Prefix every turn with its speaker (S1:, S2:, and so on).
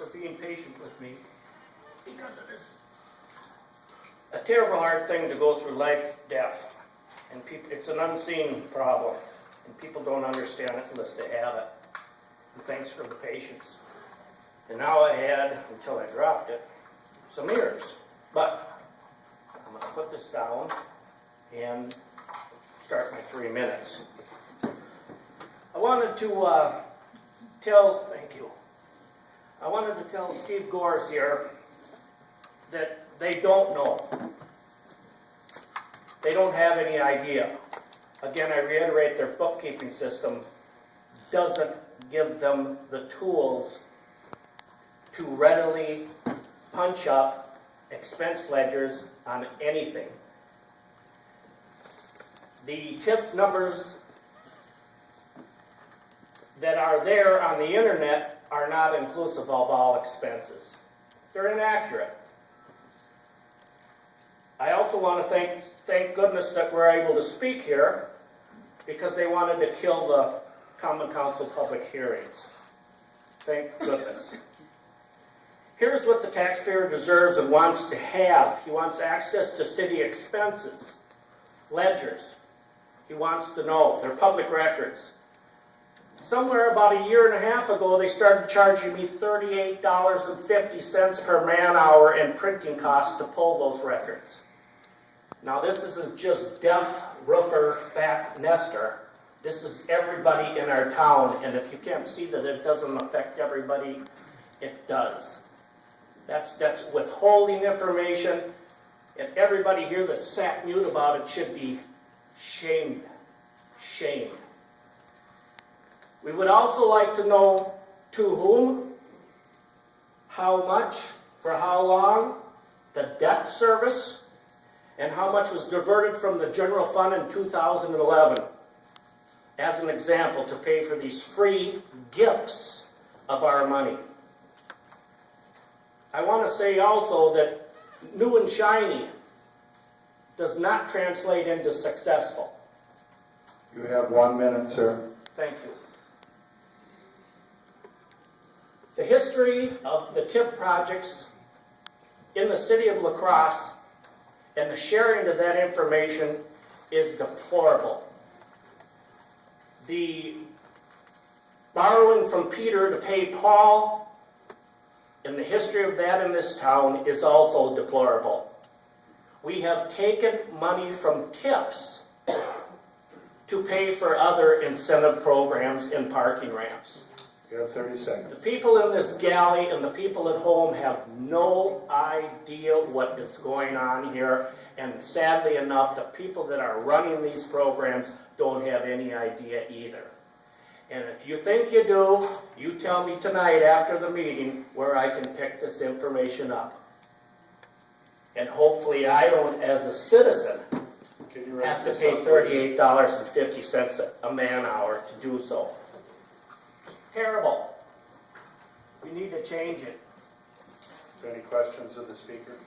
S1: for being patient with me because it is a terrible hard thing to go through life, death, and it's an unseen problem, and people don't understand it unless they have it. And thanks for the patience. And now I had, until I dropped it, some ears. But I'm going to put this down and start my 3 minutes. I wanted to tell Steve Gores here that they don't know. They don't have any idea. Again, I reiterate, their bookkeeping system doesn't give them the tools to readily punch up expense ledgers on anything. The TIF numbers that are there on the internet are not inclusive of all expenses. They're inaccurate. I also want to thank goodness that we're able to speak here, because they wanted to kill the Common Council public hearings. Thank goodness. Here's what the taxpayer deserves and wants to have. He wants access to city expenses, ledgers. He wants to know their public records. Somewhere about a year and a half ago, they started charging me $38.50 per man hour in printing costs to pull those records. Now, this isn't just deaf, roofer, fat nester. This is everybody in our town, and if you can't see that it doesn't affect everybody, it does. That's withholding information, and everybody here that sat mute about it should be shamed. Shamed. We would also like to know to whom, how much, for how long, the debt service, and how much was diverted from the general fund in 2011. As an example, to pay for these free gifts of our money. I want to say also that new and shiny does not translate into successful.
S2: You have 1 minute, sir.
S1: Thank you. The history of the TIF projects in the city of La Crosse and the sharing of that information is deplorable. The borrowing from Peter to pay Paul, and the history of that in this town is also deplorable. We have taken money from TIFs to pay for other incentive programs and parking ramps.
S2: You have 30 seconds.
S1: The people in this galley and the people at home have no idea what is going on here, and sadly enough, the people that are running these programs don't have any idea either. And if you think you do, you tell me tonight after the meeting where I can pick this information up. And hopefully I don't, as a citizen, have to pay $38.50 a man hour to do so. Terrible. We need to change it.
S2: Any questions of the speaker?